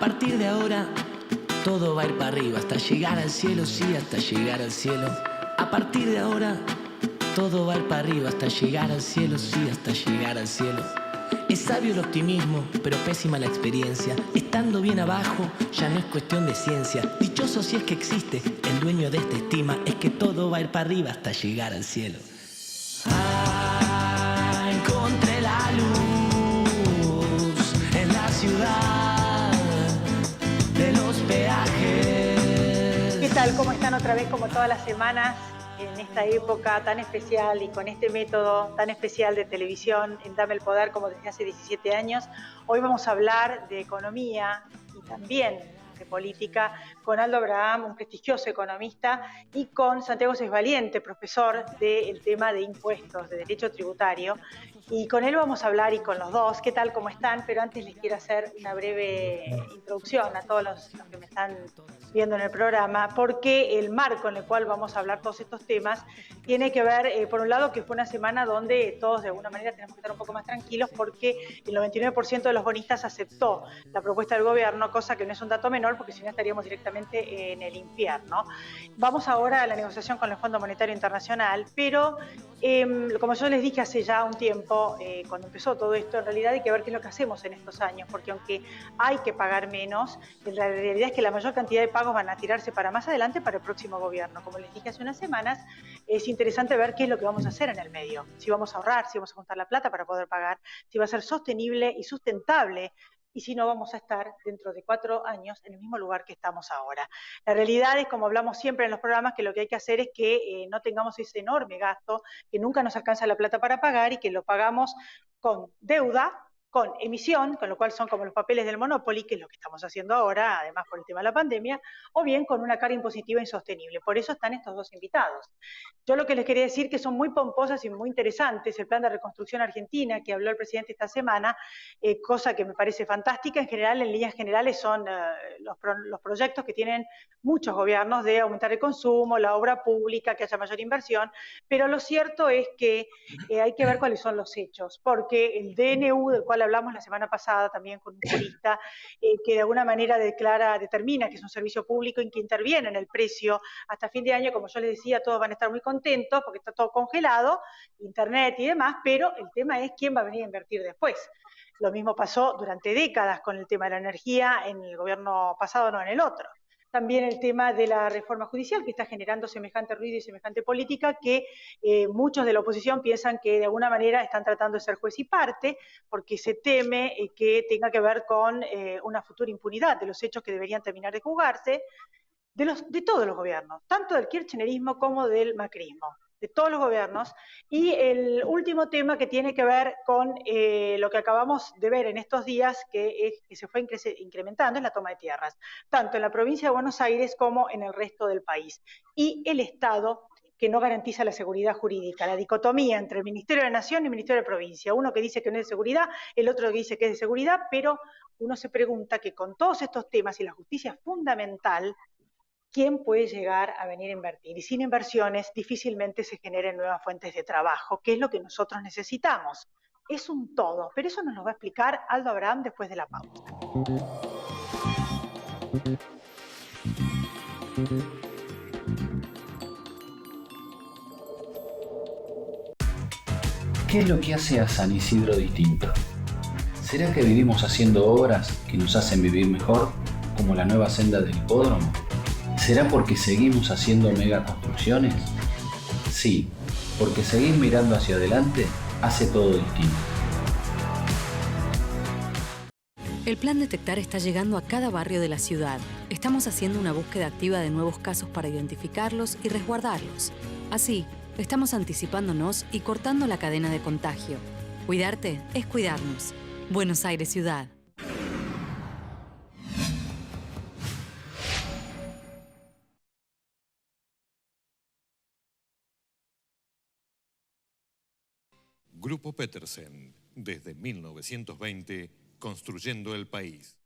partir de ahora todo va a ir para arriba, hasta llegar al cielo, sí, hasta llegar al cielo. A partir de ahora todo va a ir para arriba, hasta llegar al cielo, sí, hasta llegar al cielo. Es sabio el optimismo, pero pésima la experiencia. Estando bien abajo, ya no es cuestión de ciencia. Dichoso si es que existe el dueño de esta estima, es que todo va a ir para arriba hasta llegar al cielo. Ah, encontré la luz en la ciudad de los peajes. ¿Qué tal? ¿Cómo están otra vez como todas las semanas? En esta época tan especial y con este método tan especial de televisión en Dame el Poder como desde hace 17 años, hoy vamos a hablar de economía y también de política con Aldo Abraham, un prestigioso economista, y con Santiago Sesvaliente, profesor del tema de impuestos, de derecho tributario. Y con él vamos a hablar y con los dos. ¿Qué tal? ¿Cómo están? Pero antes les quiero hacer una breve introducción a todos los que me están viendo en el programa, porque el marco en el cual vamos a hablar todos estos temas tiene que ver, por un lado, que fue una semana donde todos de alguna manera tenemos que estar un poco más tranquilos porque el 99% de los bonistas aceptó la propuesta del gobierno, cosa que no es un dato menor porque si no estaríamos directamente en el infierno. Vamos ahora a la negociación con el Fondo Monetario Internacional, pero como yo les dije hace ya un tiempo, cuando empezó todo esto, en realidad hay que ver qué es lo que hacemos en estos años, porque aunque hay que pagar menos, la realidad es que la mayor cantidad de pagos van a tirarse para más adelante para el próximo gobierno. Como les dije hace unas semanas, es interesante ver qué es lo que vamos a hacer en el medio, si vamos a ahorrar, si vamos a juntar la plata para poder pagar, si va a ser sostenible y sustentable, y si no vamos a estar dentro de 4 años en el mismo lugar que estamos ahora. La realidad es, como hablamos siempre en los programas, que lo que hay que hacer es que no tengamos ese enorme gasto, que nunca nos alcanza la plata para pagar y que lo pagamos con deuda, con emisión, con lo cual son como los papeles del Monopoly, que es lo que estamos haciendo ahora, además por el tema de la pandemia, o bien con una carga impositiva insostenible. Por eso están estos dos invitados. Yo lo que les quería decir que son muy pomposas y muy interesantes el plan de reconstrucción argentina que habló el presidente esta semana, cosa que me parece fantástica. En general, en líneas generales, son los proyectos que tienen muchos gobiernos de aumentar el consumo, la obra pública, que haya mayor inversión, pero lo cierto es que hay que ver cuáles son los hechos, porque el DNU, del cual hablamos la semana pasada también con un jurista, que de alguna manera determina que es un servicio público en que interviene en el precio hasta fin de año. Como yo les decía, todos van a estar muy contentos porque está todo congelado, internet y demás, pero el tema es quién va a venir a invertir después. Lo mismo pasó durante décadas con el tema de la energía en el gobierno pasado, no en el otro. También el tema de la reforma judicial, que está generando semejante ruido y semejante política, que muchos de la oposición piensan que de alguna manera están tratando de ser juez y parte, porque se teme que tenga que ver con una futura impunidad de los hechos que deberían terminar de juzgarse, de todos los gobiernos, tanto del kirchnerismo como del macrismo, de todos los gobiernos. Y el último tema que tiene que ver con lo que acabamos de ver en estos días, que se fue incrementando, es la toma de tierras, tanto en la provincia de Buenos Aires como en el resto del país. Y el Estado, que no garantiza la seguridad jurídica, la dicotomía entre el Ministerio de la Nación y el Ministerio de Provincia, uno que dice que no es de seguridad, el otro que dice que es de seguridad, pero uno se pregunta que con todos estos temas y la justicia es fundamental, ¿quién puede llegar a venir a invertir? Y sin inversiones difícilmente se generen nuevas fuentes de trabajo, que es lo que nosotros necesitamos. Es un todo, pero eso nos lo va a explicar Aldo Abraham después de la pausa. ¿Qué es lo que hace a San Isidro distinto? ¿Será que vivimos haciendo obras que nos hacen vivir mejor, como la nueva senda del hipódromo? ¿Será porque seguimos haciendo megaconstrucciones? Sí, porque seguir mirando hacia adelante hace todo distinto. El Plan Detectar está llegando a cada barrio de la ciudad. Estamos haciendo una búsqueda activa de nuevos casos para identificarlos y resguardarlos. Así, estamos anticipándonos y cortando la cadena de contagio. Cuidarte es cuidarnos. Buenos Aires Ciudad. Grupo Petersen, desde 1920, construyendo el país.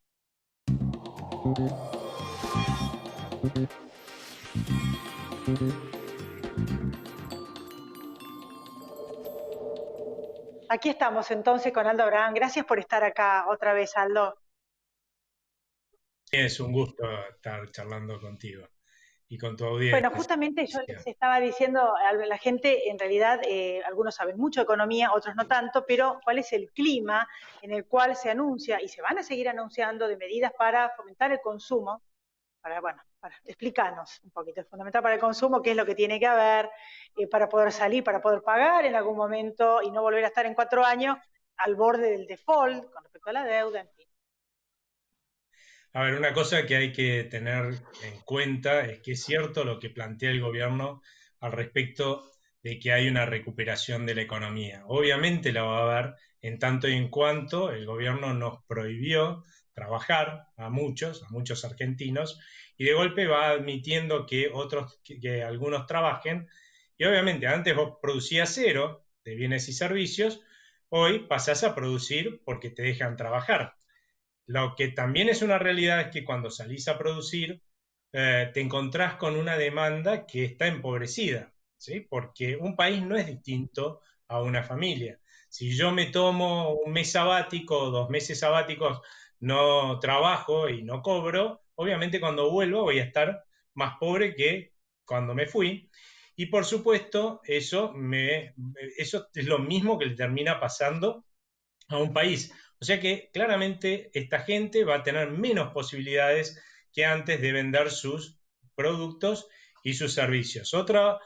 Aquí estamos entonces con Aldo Abraham. Gracias por estar acá otra vez, Aldo. Es un gusto estar charlando contigo y con tu Bueno, audiencia. justamente yo les estaba diciendo a la gente, en realidad, algunos saben mucho de economía, otros no tanto, pero ¿cuál es el clima en el cual se anuncia y se van a seguir anunciando de medidas para fomentar el consumo? Para explicarnos un poquito, es fundamental para el consumo, qué es lo que tiene que haber para poder salir, para poder pagar en algún momento y no volver a estar en 4 años al borde del default con respecto a la deuda, en fin. A ver, una cosa que hay que tener en cuenta es que es cierto lo que plantea el gobierno al respecto de que hay una recuperación de la economía. Obviamente la va a haber en tanto y en cuanto el gobierno nos prohibió trabajar a muchos argentinos, y de golpe va admitiendo que que algunos trabajen, y obviamente antes vos producías cero de bienes y servicios, hoy pasás a producir porque te dejan trabajar. Lo que también es una realidad es que cuando salís a producir, te encontrás con una demanda que está empobrecida, ¿sí? Porque un país no es distinto a una familia. Si yo me tomo un mes sabático o 2 meses sabáticos, no trabajo y no cobro, obviamente cuando vuelvo voy a estar más pobre que cuando me fui. Y por supuesto, eso es lo mismo que le termina pasando a un país. O sea que claramente esta gente va a tener menos posibilidades que antes de vender sus productos y sus servicios. Otra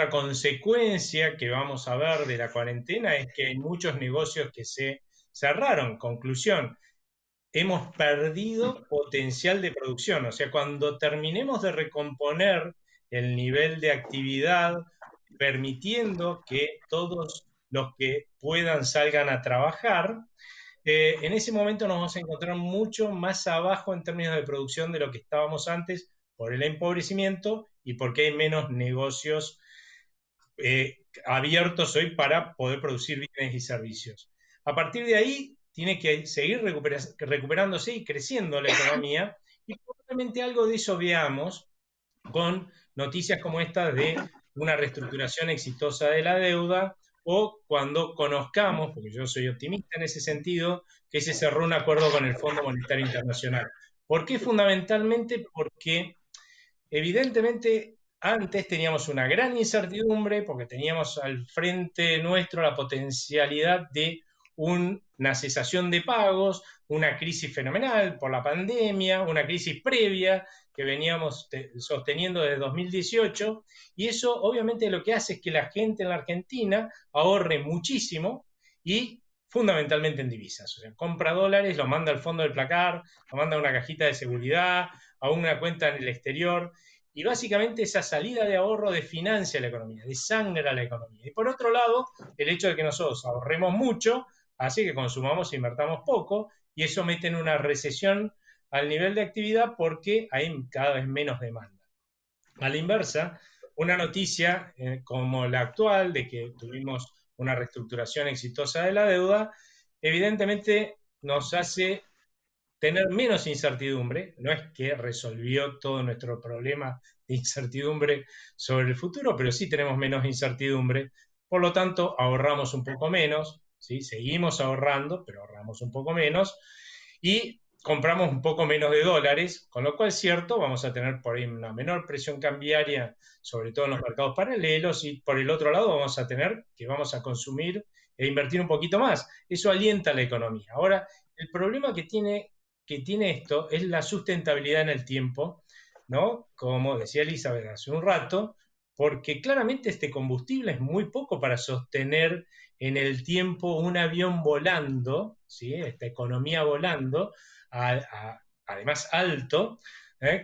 consecuencia que vamos a ver de la cuarentena es que hay muchos negocios que se cerraron. Conclusión, hemos perdido potencial de producción. O sea, cuando terminemos de recomponer el nivel de actividad, permitiendo que todos los que puedan salgan a trabajar, en ese momento nos vamos a encontrar mucho más abajo en términos de producción de lo que estábamos antes por el empobrecimiento y porque hay menos negocios abiertos hoy para poder producir bienes y servicios. A partir de ahí tiene que seguir recuperándose y creciendo la economía, y probablemente algo de eso veamos con noticias como esta de una reestructuración exitosa de la deuda, o cuando conozcamos, porque yo soy optimista en ese sentido, que se cerró un acuerdo con el Fondo Monetario Internacional. ¿Por qué? Fundamentalmente porque evidentemente antes teníamos una gran incertidumbre porque teníamos al frente nuestro la potencialidad de una cesación de pagos, una crisis fenomenal por la pandemia, una crisis previa que veníamos sosteniendo desde 2018, y eso obviamente lo que hace es que la gente en la Argentina ahorre muchísimo y fundamentalmente en divisas. O sea, compra dólares, lo manda al fondo del placar, lo manda a una cajita de seguridad, a una cuenta en el exterior, y básicamente esa salida de ahorro desfinancia la economía, desangra la economía. Y por otro lado, el hecho de que nosotros ahorremos mucho hace que consumamos e invertamos poco, y eso mete en una recesión al nivel de actividad porque hay cada vez menos demanda. A la inversa, una noticia como la actual, de que tuvimos una reestructuración exitosa de la deuda, evidentemente nos hace tener menos incertidumbre. No es que resolvió todo nuestro problema de incertidumbre sobre el futuro, pero sí tenemos menos incertidumbre. Por lo tanto, ahorramos un poco menos, ¿sí? Seguimos ahorrando, pero ahorramos un poco menos, y compramos un poco menos de dólares, con lo cual es cierto, vamos a tener por ahí una menor presión cambiaria, sobre todo en los mercados paralelos, y por el otro lado vamos a tener que vamos a consumir e invertir un poquito más. Eso alienta la economía. Ahora, el problema que tiene esto es la sustentabilidad en el tiempo, ¿no? Como decía Elizabeth hace un rato, porque claramente este combustible es muy poco para sostener en el tiempo un avión volando, ¿sí? Esta economía volando, además alto,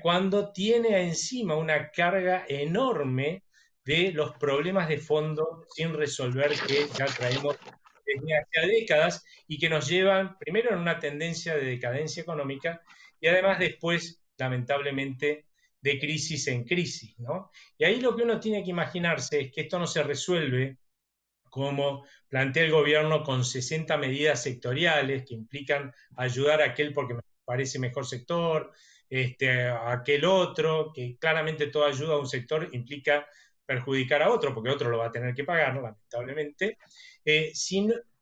cuando tiene encima una carga enorme de los problemas de fondo sin resolver que ya traemos desde hace décadas, y que nos llevan primero en una tendencia de decadencia económica y además después, lamentablemente, de crisis en crisis, ¿no? Y ahí lo que uno tiene que imaginarse es que esto no se resuelve como plantea el gobierno con 60 medidas sectoriales que implican ayudar a aquel porque me parece mejor sector, a aquel otro, que claramente toda ayuda a un sector implica perjudicar a otro, porque otro lo va a tener que pagar, lamentablemente,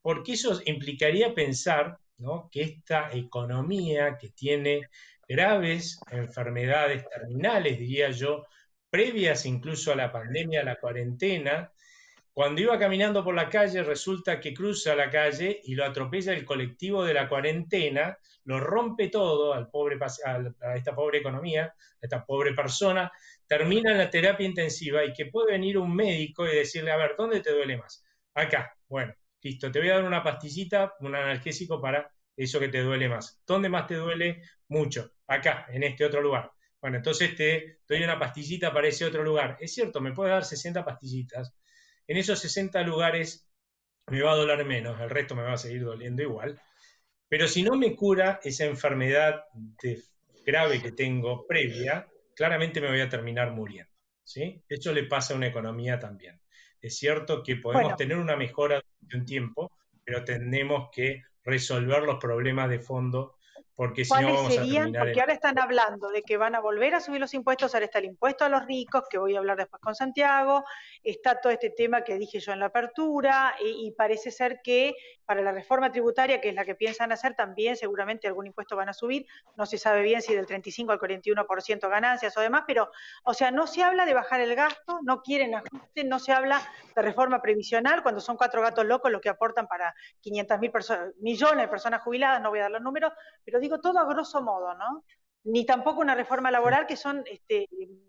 porque eso implicaría pensar, ¿no?, que esta economía que tiene graves enfermedades terminales, diría yo, previas incluso a la pandemia, a la cuarentena. Cuando iba caminando por la calle, resulta que cruza la calle y lo atropella el colectivo de la cuarentena, lo rompe todo a esta pobre economía, a esta pobre persona, termina en la terapia intensiva y que puede venir un médico y decirle, a ver, ¿dónde te duele más? Acá. Bueno, listo, te voy a dar una pastillita, un analgésico para eso que te duele más. ¿Dónde más te duele? Mucho. Acá, en este otro lugar. Bueno, entonces te doy una pastillita para ese otro lugar. Es cierto, me puede dar 60 pastillitas. En esos 60 lugares me va a doler menos, el resto me va a seguir doliendo igual. Pero si no me cura esa enfermedad grave que tengo previa, claramente me voy a terminar muriendo, ¿sí? Eso le pasa a una economía también. Es cierto que podemos tener una mejora de un tiempo, pero tenemos que resolver los problemas de fondo, porque si no vamos a terminar... Porque ahora están hablando de que van a volver a subir los impuestos, ahora está el impuesto a los ricos, que voy a hablar después con Santiago, está todo este tema que dije yo en la apertura, y parece ser que para la reforma tributaria, que es la que piensan hacer, también seguramente algún impuesto van a subir, no se sabe bien si del 35 al 41% ganancias o demás, pero, o sea, no se habla de bajar el gasto, no quieren ajuste, no se habla de reforma previsional, cuando son 4 gatos locos los que aportan para 500.000 millones de personas jubiladas, no voy a dar los números, pero digo todo a grosso modo, ¿no? Ni tampoco una reforma laboral, que son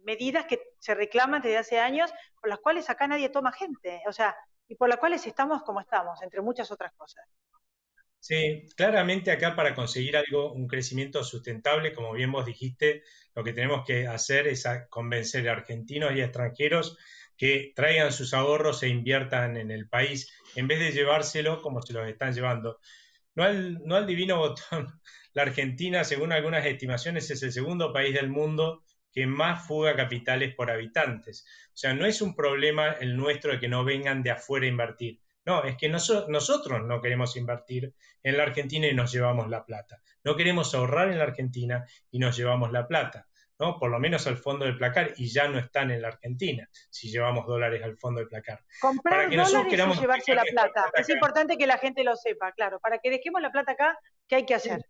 medidas que se reclaman desde hace años, por las cuales acá nadie toma gente, o sea, y por las cuales estamos como estamos, entre muchas otras cosas. Sí, claramente acá para conseguir un crecimiento sustentable, como bien vos dijiste, lo que tenemos que hacer es convencer a argentinos y a extranjeros que traigan sus ahorros e inviertan en el país, en vez de llevárselo como se los están llevando. No al divino botón. La Argentina, según algunas estimaciones, es el segundo país del mundo que más fuga capitales por habitantes. O sea, no es un problema el nuestro de que no vengan de afuera a invertir. No, es que nosotros no queremos invertir en la Argentina y nos llevamos la plata. No queremos ahorrar en la Argentina y nos llevamos la plata, ¿no? Por lo menos al fondo del placar, y ya no están en la Argentina si llevamos dólares al fondo del placar. Comprar dólares y llevarse la plata. Es importante que la gente lo sepa, claro. Para que dejemos la plata acá, ¿qué hay que hacer?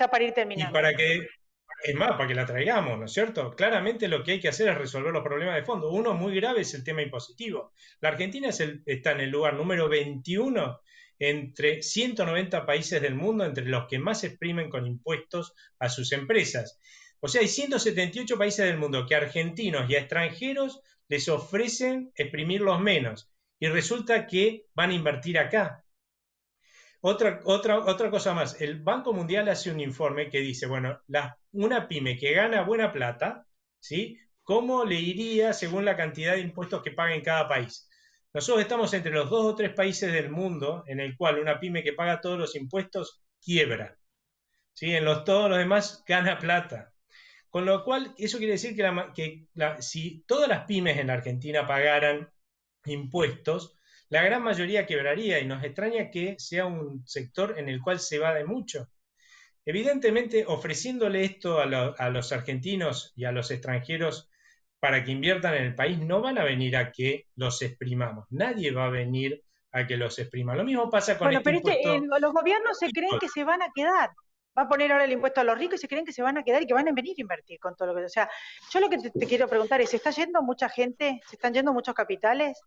Para ir terminando. Y para que la traigamos, ¿no es cierto? Claramente lo que hay que hacer es resolver los problemas de fondo. Uno muy grave es el tema impositivo. La Argentina está en el lugar número 21 entre 190 países del mundo, entre los que más exprimen con impuestos a sus empresas. O sea, hay 178 países del mundo que a argentinos y a extranjeros les ofrecen exprimirlos menos. Y resulta que van a invertir acá. Otra cosa más, el Banco Mundial hace un informe que dice, bueno, una pyme que gana buena plata, ¿sí? ¿Cómo le iría según la cantidad de impuestos que paga en cada país? Nosotros estamos entre los 2 o 3 países del mundo en el cual una pyme que paga todos los impuestos quiebra, ¿sí? Todos los demás gana plata. Con lo cual, eso quiere decir que si todas las pymes en la Argentina pagaran impuestos, la gran mayoría quebraría, y nos extraña que sea un sector en el cual se va de mucho. Evidentemente, ofreciéndole esto a los argentinos y a los extranjeros para que inviertan en el país, no van a venir a que los exprimamos. Nadie va a venir a que los exprima. Lo mismo pasa con pero los gobiernos se creen que se van a quedar. Va a poner ahora el impuesto a los ricos y se creen que se van a quedar y que van a venir a invertir con todo lo que... O sea, yo lo que te quiero preguntar es, ¿se está yendo mucha gente? ¿Se están yendo muchos capitales?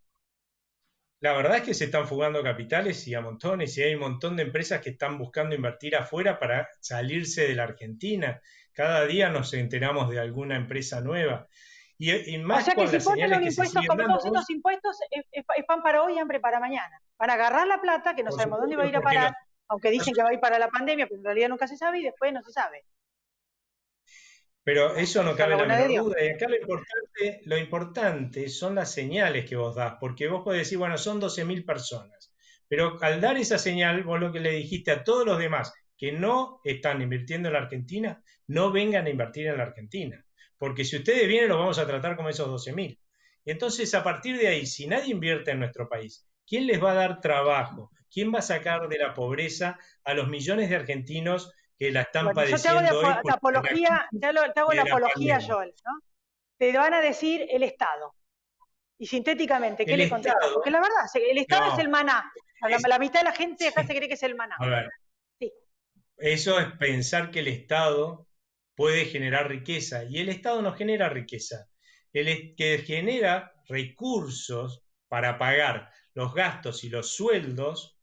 La verdad es que se están fugando capitales y a montones, y hay un montón de empresas que están buscando invertir afuera para salirse de la Argentina. Cada día nos enteramos de alguna empresa nueva. Y más, o sea que si ponen los impuestos, como todos estos impuestos, es pan para hoy y hambre para mañana. Van a agarrar la plata, que no sabemos dónde va a ir a parar, aunque dicen que va a ir para la pandemia, pero en realidad nunca se sabe y después no se sabe. Pero eso no cabe la menor duda. Y acá lo importante son las señales que vos das, porque vos podés decir, bueno, son 12.000 personas, pero al dar esa señal, vos lo que le dijiste a todos los demás que no están invirtiendo en la Argentina, no vengan a invertir en la Argentina, porque si ustedes vienen los vamos a tratar como esos 12.000. Y entonces, a partir de ahí, si nadie invierte en nuestro país, ¿quién les va a dar trabajo? ¿Quién va a sacar de la pobreza a los millones de argentinos que la están padeciendo hoy? Te hago la apología, Joel, ¿no? Te van a decir el Estado. Y sintéticamente, ¿qué le contestas? Porque la verdad, el Estado es el maná. La mitad de la gente acá se cree que es el maná. A ver, sí. Eso es pensar que el Estado puede generar riqueza, y el Estado no genera riqueza. El que genera recursos para pagar los gastos y los sueldos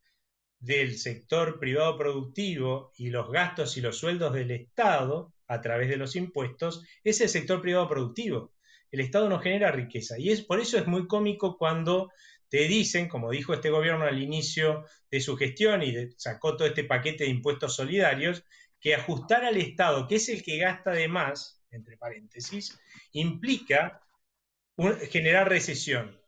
del sector privado productivo y los gastos y los sueldos del Estado a través de los impuestos es el sector privado productivo. El Estado no genera riqueza, y por eso es muy cómico cuando te dicen, como dijo este gobierno al inicio de su gestión y sacó todo este paquete de impuestos solidarios, que ajustar al Estado, que es el que gasta de más, entre paréntesis, implica generar recesión.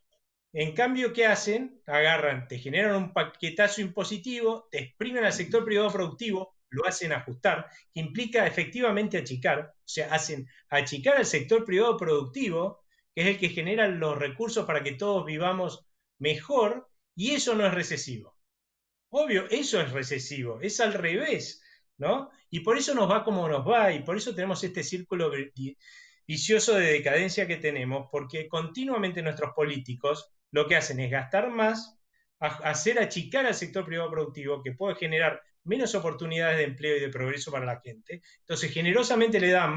En cambio, ¿qué hacen? Agarran, te generan un paquetazo impositivo, te exprimen al sector privado productivo, lo hacen ajustar, que implica efectivamente achicar, o sea, hacen achicar al sector privado productivo, que es el que genera los recursos para que todos vivamos mejor, y eso no es recesivo. Obvio, eso es recesivo, es al revés, ¿no? Y por eso nos va como nos va, y por eso tenemos este círculo vicioso de decadencia que tenemos, porque continuamente nuestros políticos lo que hacen es gastar más, hacer achicar al sector privado productivo, que puede generar menos oportunidades de empleo y de progreso para la gente. Entonces, generosamente le da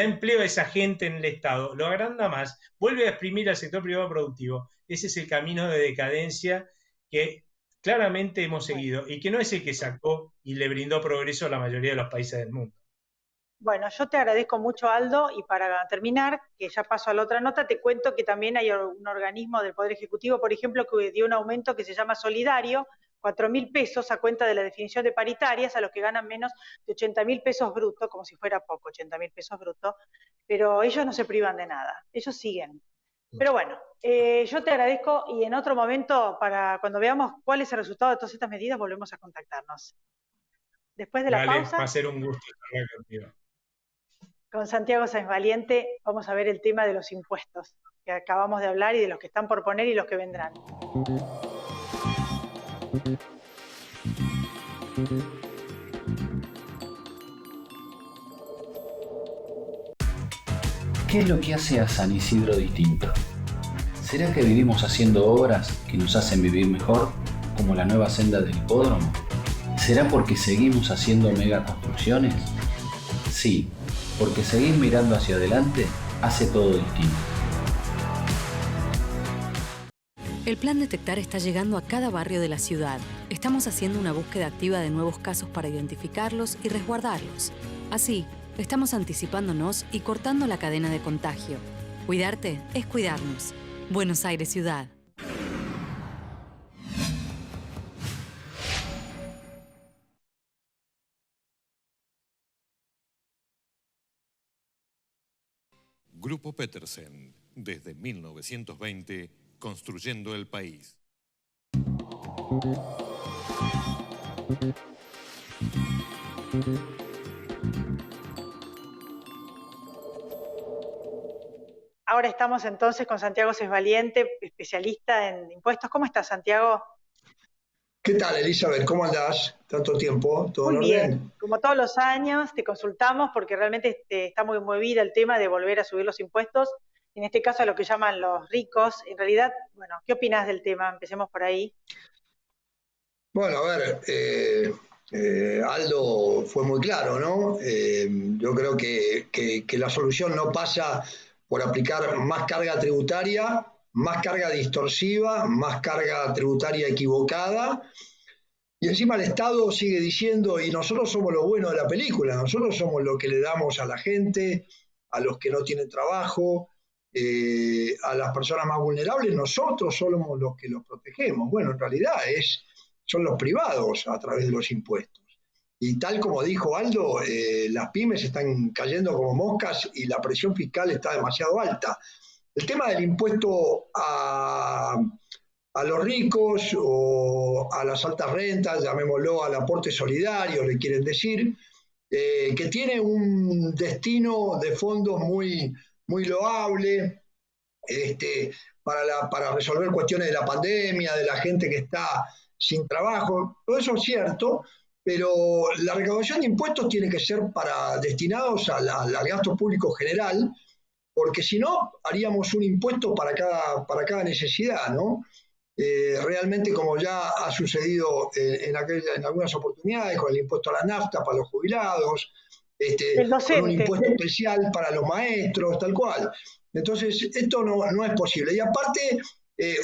empleo a esa gente en el Estado, lo agranda más, vuelve a exprimir al sector privado productivo. Ese es el camino de decadencia que claramente hemos seguido y que no es el que sacó y le brindó progreso a la mayoría de los países del mundo. Bueno, yo te agradezco mucho, Aldo, y para terminar, que ya paso a la otra nota, te cuento que también hay un organismo del Poder Ejecutivo, por ejemplo, que dio un aumento que se llama Solidario, 4.000 pesos a cuenta de la definición de paritarias a los que ganan menos de 80.000 pesos brutos, como si fuera poco, 80.000 pesos brutos, pero ellos no se privan de nada, ellos siguen. Pero bueno, yo te agradezco y en otro momento, para cuando veamos cuál es el resultado de todas estas medidas, volvemos a contactarnos. Después de la pausa, va a ser un gusto estar contigo. Con Santiago Sáenz Valiente vamos a ver el tema de los impuestos que acabamos de hablar y de los que están por poner y los que vendrán. ¿Qué es lo que hace a San Isidro distinto? ¿Será que vivimos haciendo obras que nos hacen vivir mejor, como la nueva senda del hipódromo? ¿Será porque seguimos haciendo megaconstrucciones? Sí, porque seguir mirando hacia adelante hace todo distinto. El plan Detectar está llegando a cada barrio de la ciudad. Estamos haciendo una búsqueda activa de nuevos casos para identificarlos y resguardarlos. Así, estamos anticipándonos y cortando la cadena de contagio. Cuidarte es cuidarnos. Buenos Aires Ciudad. Grupo Petersen, desde 1920, construyendo el país. Ahora estamos entonces con Santiago Sáenz Valiente, especialista en impuestos. ¿Cómo estás, Santiago? ¿Qué tal, Elizabeth? ¿Cómo andás? ¿Tanto tiempo? ¿Todo en orden? Muy bien. Como todos los años, te consultamos porque realmente está muy movida el tema de volver a subir los impuestos, en este caso a lo que llaman los ricos. En realidad, bueno, ¿qué opinás del tema? Empecemos por ahí. Bueno, a ver, Aldo fue muy claro, ¿no? Yo creo que la solución no pasa por aplicar más carga tributaria, más carga distorsiva, más carga tributaria equivocada, y encima el Estado sigue diciendo, y nosotros somos lo bueno de la película, nosotros somos lo que le damos a la gente, a los que no tienen trabajo, a las personas más vulnerables, nosotros somos los que los protegemos. Bueno, en realidad son los privados a través de los impuestos. Y tal como dijo Aldo, las pymes están cayendo como moscas y la presión fiscal está demasiado alta. El tema del impuesto a los ricos o a las altas rentas, llamémoslo al aporte solidario, le quieren decir, que tiene un destino de fondos muy, muy loable para resolver cuestiones de la pandemia, de la gente que está sin trabajo. Todo eso es cierto, pero la recaudación de impuestos tiene que ser destinados al gasto público general, porque si no, haríamos un impuesto para cada necesidad, ¿no? Realmente, como ya ha sucedido en algunas oportunidades, con el impuesto a la nafta para los jubilados, El con un docente. impuesto especial para los maestros, tal cual. Entonces, esto no es posible. Y aparte,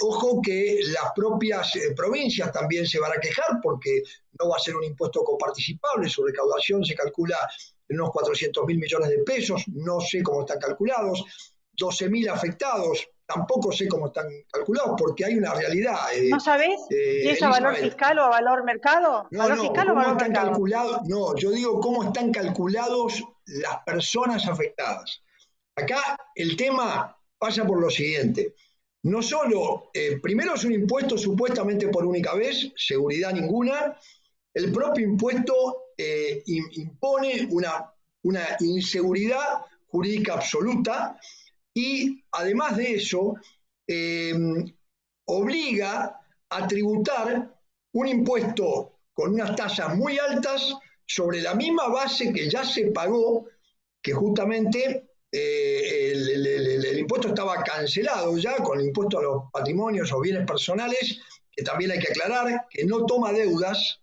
ojo que las propias provincias también se van a quejar porque no va a ser un impuesto coparticipable, su recaudación se calcula en unos 400.000 millones de pesos, no sé cómo están calculados, 12.000 afectados, tampoco sé cómo están calculados porque hay una realidad. ¿No sabés si es a valor fiscal o a valor mercado? ¿Valor fiscal o valor mercado? Calculados? No, yo digo cómo están calculados las personas afectadas. Acá el tema pasa por lo siguiente. No solo, primero es un impuesto supuestamente por única vez, seguridad ninguna. El propio impuesto impone una inseguridad jurídica absoluta y además de eso obliga a tributar un impuesto con unas tasas muy altas sobre la misma base que ya se pagó, que justamente el impuesto estaba cancelado ya con el impuesto a los patrimonios o bienes personales, que también hay que aclarar que no toma deudas,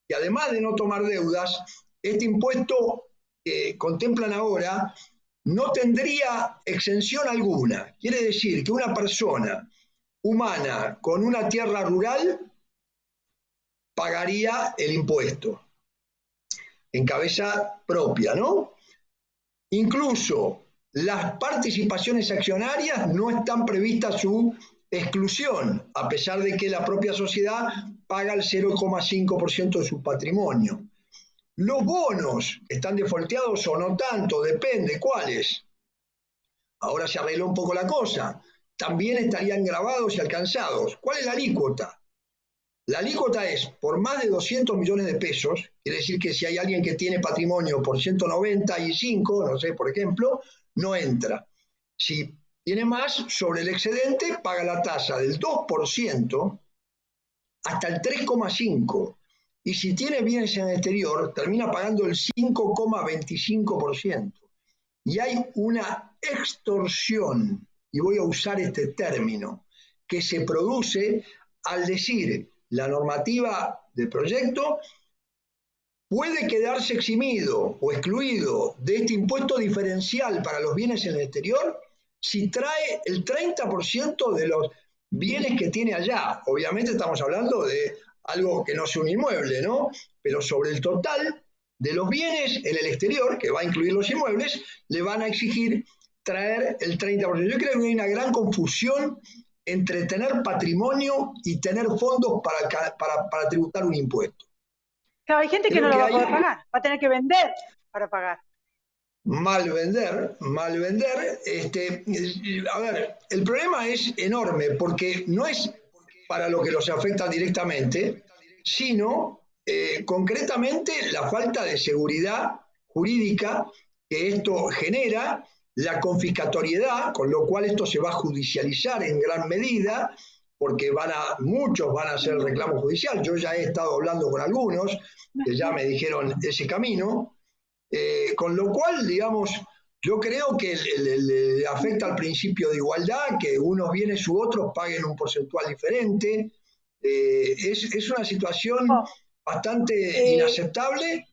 y además de no tomar deudas, este impuesto que contemplan ahora no tendría exención alguna. Quiere decir que una persona humana con una tierra rural pagaría el impuesto en cabeza propia, ¿no? Incluso las participaciones accionarias no están previstas su exclusión, a pesar de que la propia sociedad paga el 0,5% de su patrimonio. Los bonos están defolteados o no tanto, depende cuáles. Ahora se arregló un poco la cosa. También estarían grabados y alcanzados. ¿Cuál es la alícuota? La alícuota es por más de 200 millones de pesos, quiere decir que si hay alguien que tiene patrimonio por 195, no sé, por ejemplo, no entra. Si tiene más, sobre el excedente paga la tasa del 2% hasta el 3,5%. Y si tiene bienes en el exterior, termina pagando el 5,25%. Y hay una extorsión, y voy a usar este término, que se produce al decir la normativa del proyecto puede quedarse eximido o excluido de este impuesto diferencial para los bienes en el exterior si trae el 30% de los bienes que tiene allá. Obviamente estamos hablando de algo que no es un inmueble, ¿no? Pero sobre el total de los bienes en el exterior, que va a incluir los inmuebles, le van a exigir traer el 30%. Yo creo que hay una gran confusión entre tener patrimonio y tener fondos para tributar un impuesto. Claro, hay gente que no lo va a poder pagar, va a tener que vender para pagar. Mal vender. A ver, el problema es enorme porque no es para lo que los afecta directamente, sino concretamente la falta de seguridad jurídica que esto genera, la confiscatoriedad, con lo cual esto se va a judicializar en gran medida, porque muchos van a hacer el reclamo judicial. Yo ya he estado hablando con algunos que ya me dijeron ese camino, con lo cual, digamos, yo creo que le afecta al principio de igualdad, que unos bienes u otros paguen un porcentual diferente. Es una situación bastante inaceptable.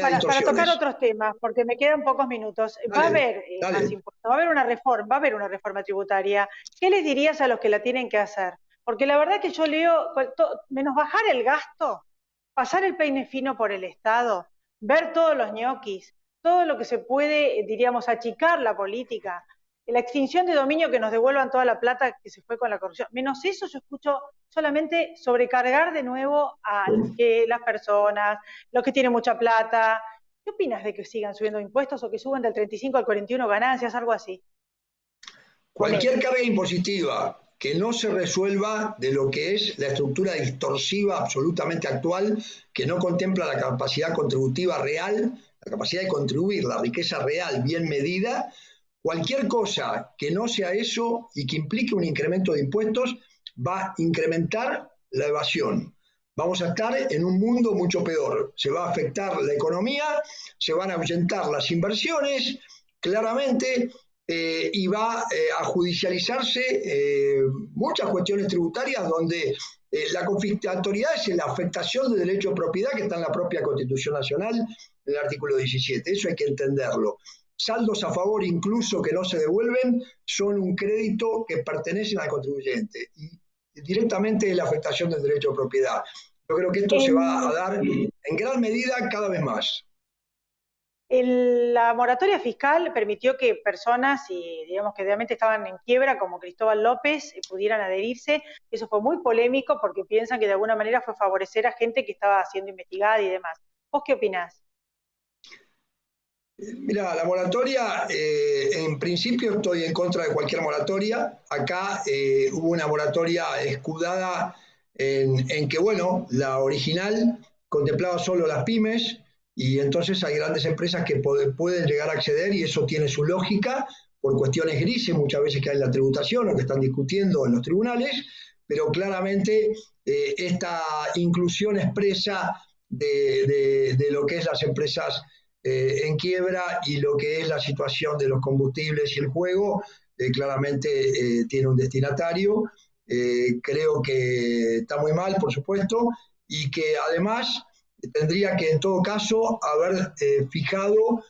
Para tocar otros temas, porque me quedan pocos minutos. Va a haber más impuestos, va a haber una reforma tributaria. ¿Qué les dirías a los que la tienen que hacer? Porque la verdad que yo leo, menos bajar el gasto, pasar el peine fino por el Estado, ver todos los ñoquis, todo lo que se puede, diríamos, achicar la política, la extinción de dominio, que nos devuelvan toda la plata que se fue con la corrupción. Menos eso yo escucho solamente sobrecargar de nuevo a las personas, los que tienen mucha plata. ¿Qué opinas de que sigan subiendo impuestos o que suban del 35 al 41 ganancias, algo así? Cualquier carga impositiva que no se resuelva de lo que es la estructura distorsiva absolutamente actual, que no contempla la capacidad contributiva real, la capacidad de contribuir, la riqueza real bien medida. Cualquier cosa que no sea eso y que implique un incremento de impuestos va a incrementar la evasión. Vamos a estar en un mundo mucho peor. Se va a afectar la economía, se van a ahuyentar las inversiones, claramente, y va a judicializarse muchas cuestiones tributarias donde la confiscatoriedad es la afectación de derecho de propiedad que está en la propia Constitución Nacional. en el artículo 17, eso hay que entenderlo. Saldos a favor incluso que no se devuelven son un crédito que pertenecen al contribuyente y directamente la afectación del derecho de propiedad. Yo creo que esto se va a dar en gran medida cada vez más. La moratoria fiscal permitió que personas, digamos que realmente estaban en quiebra, como Cristóbal López, pudieran adherirse. Eso fue muy polémico porque piensan que de alguna manera fue favorecer a gente que estaba siendo investigada y demás. ¿Vos qué opinás? Mira, la moratoria, en principio estoy en contra de cualquier moratoria. Acá hubo una moratoria escudada en que, bueno, la original contemplaba solo las pymes y entonces hay grandes empresas que pueden llegar a acceder y eso tiene su lógica por cuestiones grises, muchas veces que hay en la tributación o que están discutiendo en los tribunales, pero claramente esta inclusión expresa de lo que es las empresas en quiebra y lo que es la situación de los combustibles y el juego, claramente tiene un destinatario. Creo que está muy mal, por supuesto, y que además tendría que en todo caso haber fijado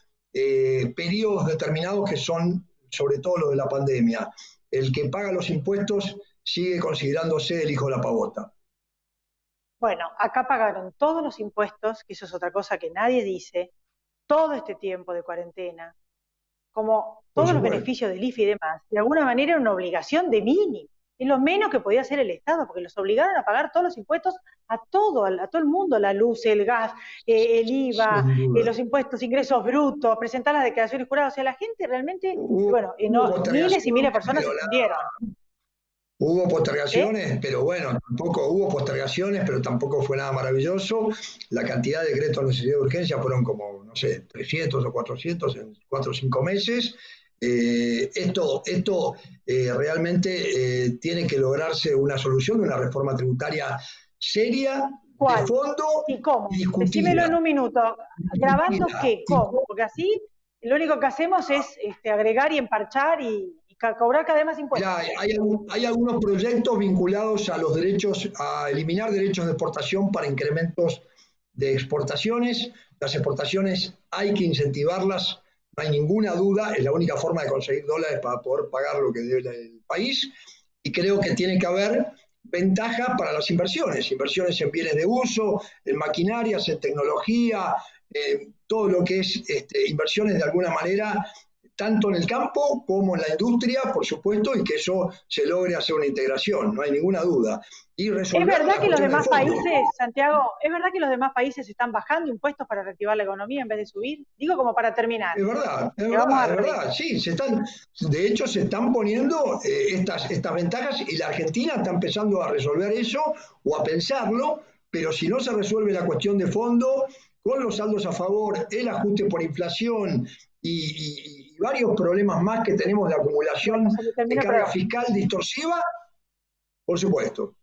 periodos determinados que son sobre todo los de la pandemia. El que paga los impuestos sigue considerándose el hijo de la pavota. Bueno, acá pagaron todos los impuestos, que eso es otra cosa que nadie dice, todo este tiempo de cuarentena, como todos los beneficios del IFE y demás, de alguna manera era una obligación de mínimo. Es lo menos que podía hacer el Estado, porque los obligaron a pagar todos los impuestos a todo el mundo, la luz, el gas, el IVA, los impuestos, ingresos brutos, presentar las declaraciones juradas. O sea, la gente realmente, miles y miles de personas se fundieron. Hubo postergaciones, pero bueno, tampoco fue nada maravilloso. La cantidad de decretos de necesidad de urgencia fueron como, no sé, 300 o 400 en 4 o 5 meses. Esto realmente tiene que lograrse una solución, una reforma tributaria seria, ¿cuál? De fondo ¿Y cómo? Y discutida. Decímelo en un minuto. ¿Grabando qué? ¿Cómo? Porque así lo único que hacemos es agregar y emparchar y cobrar cada vez más impuestos. Mirá, hay algunos proyectos vinculados a los derechos, a eliminar derechos de exportación para incrementos de exportaciones. Las exportaciones hay que incentivarlas, no hay ninguna duda, es la única forma de conseguir dólares para poder pagar lo que debe el país, y creo que tiene que haber ventaja para las inversiones en bienes de uso, en maquinarias, en tecnología, todo lo que es inversiones de alguna manera, tanto en el campo como en la industria, por supuesto, y que eso se logre hacer una integración, no hay ninguna duda. Y resolver ¿Es verdad que los demás países, Santiago, es verdad que los demás países están bajando impuestos para reactivar la economía en vez de subir? Digo como para terminar. Es verdad, sí, de hecho se están poniendo estas ventajas y la Argentina está empezando a resolver eso o a pensarlo, pero si no se resuelve la cuestión de fondo, con los saldos a favor, el ajuste por inflación y varios problemas más que tenemos de acumulación de carga fiscal distorsiva, por supuesto.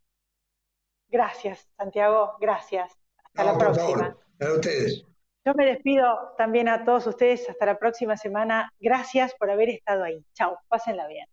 Gracias, Santiago, gracias. Hasta la próxima. A ustedes. Yo me despido también a todos ustedes hasta la próxima semana. Gracias por haber estado ahí. Chau, pásenla bien.